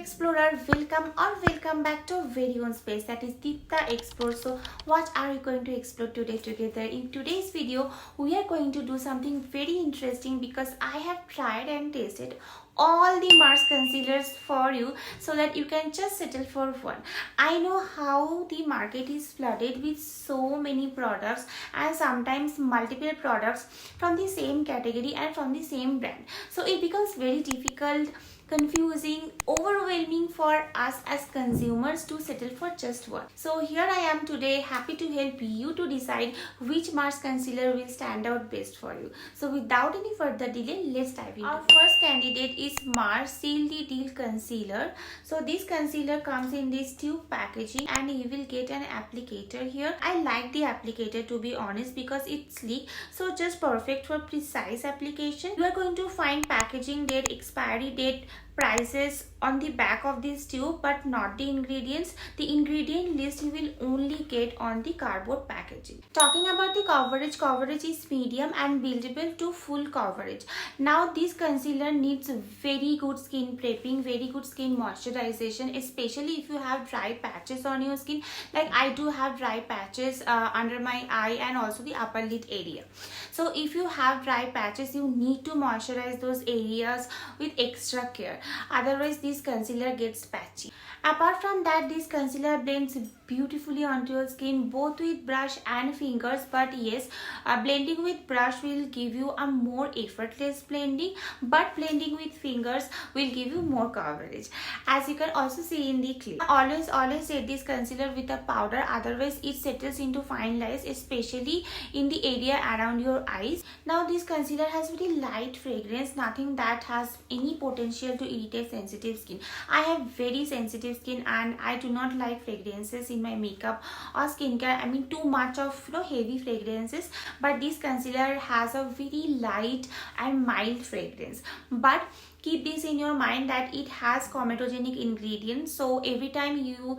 explorer, welcome back to our very own space, that is Deepta Explore. So what are we going to explore today together? In today's video we are going to do something very interesting because I have tried and tasted all the Mars concealers for you so that you can just settle for one. I know how the market is flooded with so many products and sometimes multiple products from the same category and from the same brand, so it becomes very difficult, confusing, overwhelming for us as consumers to settle for just one. So here I am today, happy to help you to decide which Mars concealer will stand out best for you. So without any further delay, let's dive into our first candidate is Mars Seal the Deal Concealer. So this concealer comes in this tube packaging and you will get an applicator here. I like the applicator, to be honest, because it's sleek, so just perfect for precise application. You are going to find packaging date, expiry date, prices on the back of this tube, but not the ingredients. The ingredient list you will only get on the cardboard packaging. Talking about the coverage is medium and buildable to full coverage. Now this concealer needs very good skin prepping, very good skin moisturization, especially if you have dry patches on your skin. Like I do have dry patches under my eye and also the upper lid area. So if you have dry patches, you need to moisturize those areas with extra care, otherwise this concealer gets patchy. Apart from that, this concealer blends beautifully onto your skin both with brush and fingers, but yes, blending with brush will give you a more effortless blending, but blending with fingers will give you more coverage, as you can also see in the clip. Always set this concealer with a powder, otherwise it settles into fine lines, especially in the area around your eyes. Now this concealer has very light fragrance, nothing that has any potential to irritate sensitive skin. I have very sensitive skin and I do not like fragrances in my makeup or skincare. I mean too much of heavy fragrances, but this concealer has a very light and mild fragrance. But keep this in your mind that it has comedogenic ingredients, so every time you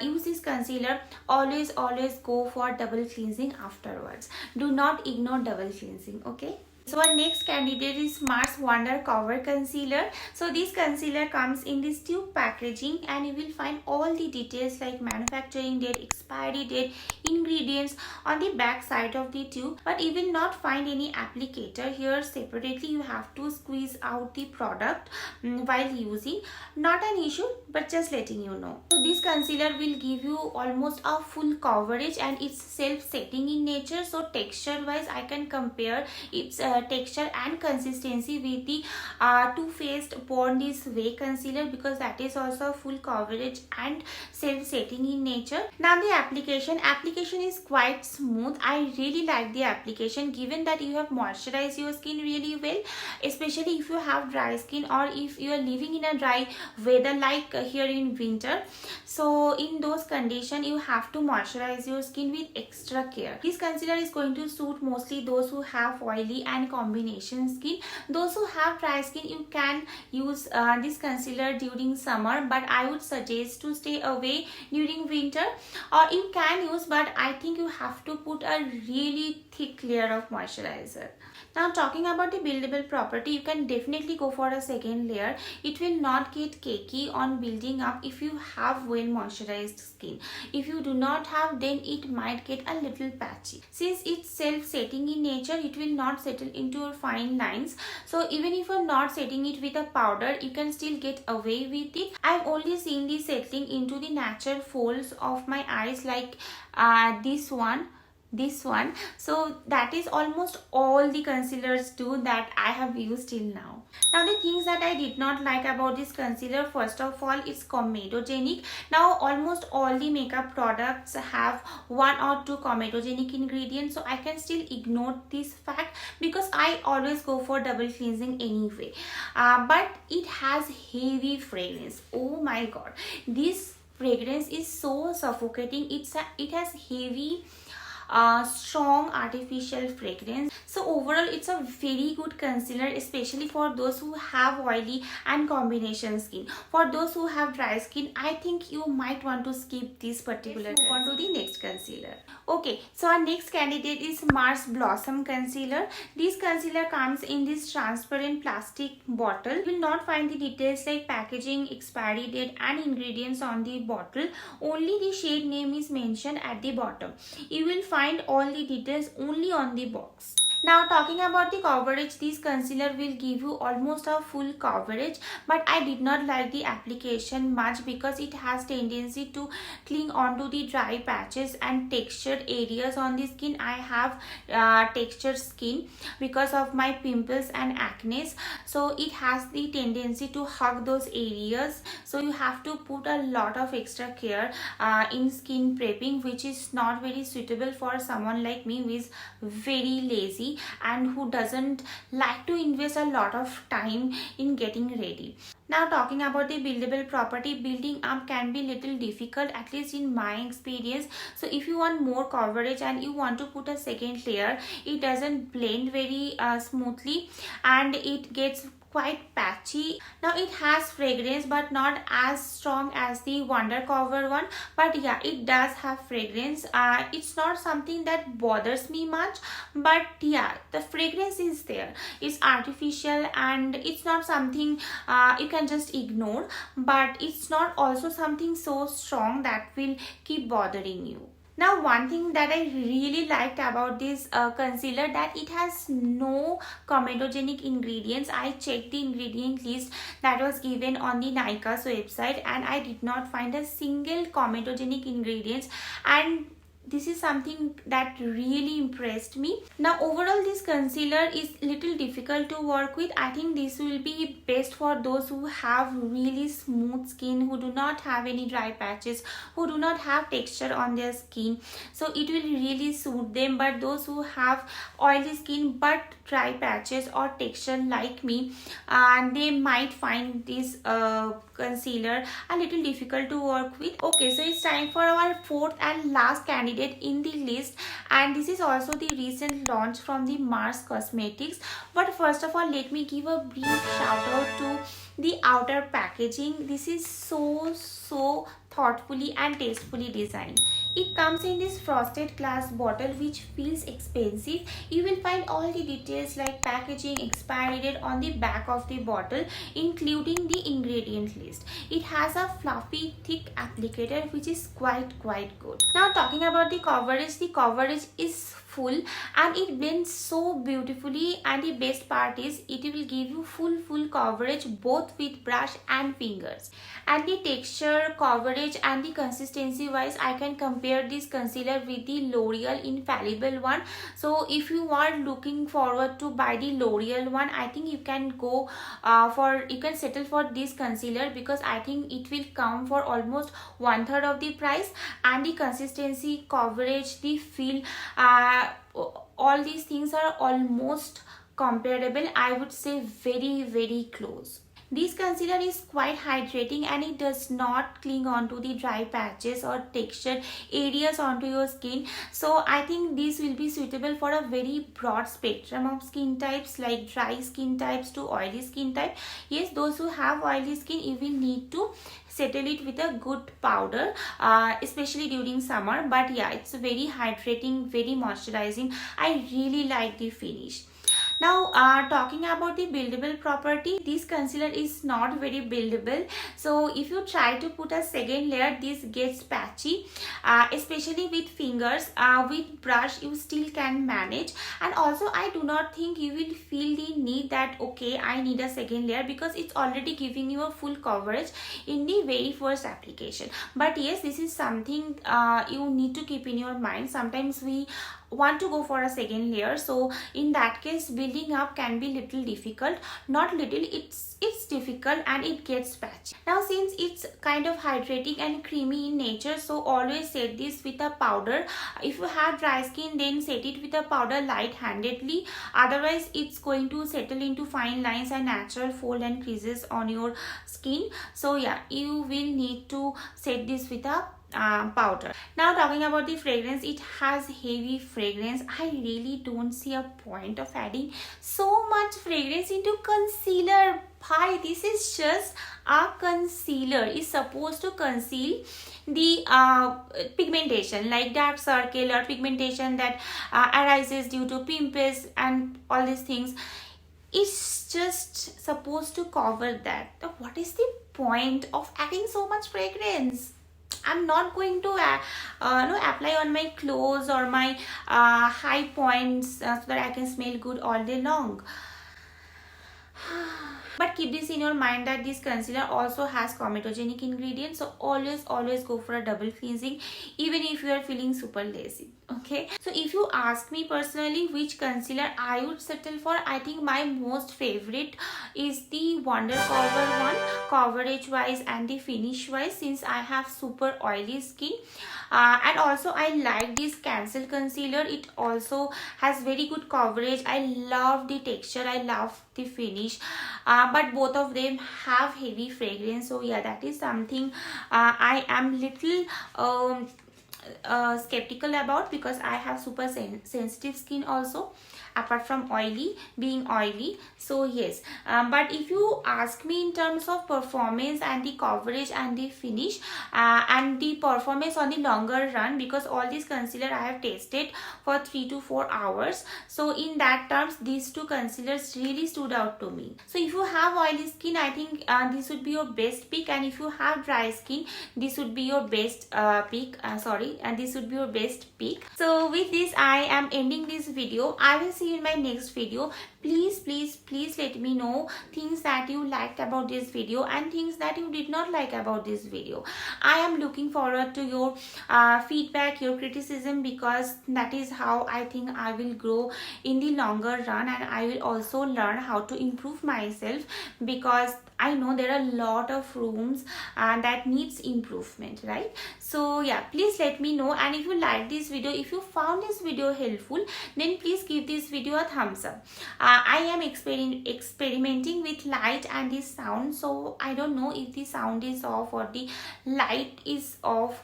use this concealer, always go for double cleansing afterwards. Do not ignore double cleansing, okay? So our next candidate is Mars Wondercover Concealer. So this concealer comes in this tube packaging and you will find all the details like manufacturing date, expiry date, ingredients on the back side of the tube, but you will not find any applicator here separately. You have to squeeze out the product while using. Not an issue, but just letting you know. So this concealer will give you almost a full coverage and it's self-setting in nature. So texture wise, I can compare its texture and consistency with the Too Faced Born This Way concealer, because that is also full coverage and self-setting in nature. Now the application is quite smooth. I really like the application, given that you have moisturized your skin really well, especially if you have dry skin or if you are living in a dry weather like here in winter. So in those conditions you have to moisturize your skin with extra care. This concealer is going to suit mostly those who have oily and combination skin. Those who have dry skin, you can use this concealer during summer, but I would suggest to stay away during winter. Or you can use, but I think you have to put a really thick layer of moisturizer. Now talking about the buildable property, you can definitely go for a second layer. It will not get cakey on building up if you have well moisturized skin. If you do not have, then it might get a little patchy. Since it's self-setting in nature, it will not settle into your fine lines. So even if you're not setting it with a powder, you can still get away with it. I've only seen this settling into the natural folds of my eyes, like this one. So that is almost all the concealers do that I have used till now. Now the things that I did not like about this concealer, first of all, it's comedogenic. Now almost all the makeup products have one or two comedogenic ingredients, so I can still ignore this fact because I always go for double cleansing anyway. But it has heavy fragrance. Oh my god, this fragrance is so suffocating. It has heavy strong artificial fragrance. So overall it's a very good concealer, especially for those who have oily and combination skin. For those who have dry skin, I think you might want to skip this particular. Let's move on to the next concealer. Okay, so our next candidate is Mars Blossom Concealer. This concealer comes in this transparent plastic bottle. You will not find the details like packaging, expiry date and ingredients on the bottle. Only the shade name is mentioned at the bottom. You will find all the details only on the box. Now talking about the coverage, this concealer will give you almost a full coverage, but I did not like the application much because it has tendency to cling onto the dry patches and textured areas on the skin. I have textured skin because of my pimples and acne, so it has the tendency to hug those areas, so you have to put a lot of extra care in skin prepping, which is not very suitable for someone like me who is very lazy and who doesn't like to invest a lot of time in getting ready. Now talking about the buildable property, building up can be little difficult, at least in my experience. So if you want more coverage and you want to put a second layer, it doesn't blend very smoothly and it gets quite patchy. Now it has fragrance but not as strong as the wondercover one, but yeah, it does have fragrance. It's not something that bothers me much, but yeah, the fragrance is there. It's artificial and it's not something you can just ignore, but it's not also something so strong that will keep bothering you. Now one thing that I really liked about this concealer, that it has no comedogenic ingredients. I checked the ingredient list that was given on the Nykaa's website and I did not find a single comedogenic ingredients, and this is something that really impressed me. Now overall this concealer is little difficult to work with. I think this will be best for those who have really smooth skin, who do not have any dry patches, who do not have texture on their skin, so it will really suit them. But those who have oily skin but dry patches or texture like me, and they might find this concealer a little difficult to work with. Okay, so it's time for our fourth and last candidate in the list, and this is also the recent launch from the Mars Cosmetics. But first of all, let me give a brief shout out to the outer packaging. This is so thoughtfully and tastefully designed. It comes in this frosted glass bottle which feels expensive. You will find all the details like packaging, expiry date on the back of the bottle, including the ingredient list. It has a fluffy thick applicator which is quite good. Now talking about the coverage is full and it blends so beautifully, and the best part is it will give you full coverage both with brush and fingers. And the texture, coverage and the consistency wise, I can compare this concealer with the L'Oreal Infallible one. So if you are looking forward to buy the L'Oreal one, I think you can go you can settle for this concealer, because I think it will come for almost 1/3 of the price, and the consistency, coverage, the feel, all these things are almost comparable. I would say very close. This concealer is quite hydrating and it does not cling onto the dry patches or textured areas onto your skin. So I think this will be suitable for a very broad spectrum of skin types, like dry skin types to oily skin type. Yes, those who have oily skin, you will need to settle it with a good powder, especially during summer. But yeah, it's very hydrating, very moisturizing. I really like the finish. Now talking about the buildable property, this concealer is not very buildable. So if you try to put a second layer, this gets patchy, especially with fingers. With brush you still can manage, and also I do not think you will feel the need that okay, I need a second layer, because it's already giving you a full coverage in the very first application. But yes, this is something you need to keep in your mind. Sometimes we want to go for a second layer, so in that case building up can be little difficult. Not little, it's difficult and it gets patchy. Now since it's kind of hydrating and creamy in nature, so always set this with a powder. If you have dry skin, then set it with a powder light-handedly, otherwise it's going to settle into fine lines and natural fold and creases on your skin. So yeah, you will need to set this with a powder. Now talking about the fragrance, it has heavy fragrance. I really don't see a point of adding so much fragrance into concealer. Hi, this is just a concealer. It's supposed to conceal the pigmentation like dark circle or pigmentation that arises due to pimples and all these things. It's just supposed to cover that. So what is the point of adding so much fragrance? I'm not going to no, apply on my clothes or my high points so that I can smell good all day long. But keep this in your mind that this concealer also has comedogenic ingredients, so always go for a double cleansing even if you are feeling super lazy. Okay, so if you ask me personally which concealer I would settle for, I think my most favorite is the wondercover one, coverage wise and the finish wise, since I have super oily skin. And also I like this cancel concealer. It also has very good coverage. I love the texture, I love the finish, but both of them have heavy fragrance. So yeah, that is something I am little skeptical about, because I have super sensitive skin also, apart from being oily. So yes, but if you ask me in terms of performance and the coverage and the finish and the performance on the longer run, because all these concealer I have tested for 3 to 4 hours, so in that terms these two concealers really stood out to me. So if you have oily skin, I think this would be your best pick, and if you have dry skin, this would be your best pick. And this would be your best pick. So with this, I am ending this video. I will see you in my next video. Please let me know things that you liked about this video and things that you did not like about this video. I am looking forward to your feedback, your criticism, because that is how I think I will grow in the longer run, and I will also learn how to improve myself, because I know there are a lot of rooms that needs improvement, right? So yeah, please let me know. And if you like this video, if you found this video helpful, then please give this video a thumbs up. I am experimenting with light and the sound, so I don't know if the sound is off or the light is off.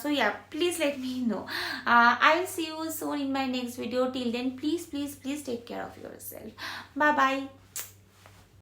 So yeah, please let me know. I'll see you soon in my next video. Till then, please take care of yourself. Bye bye.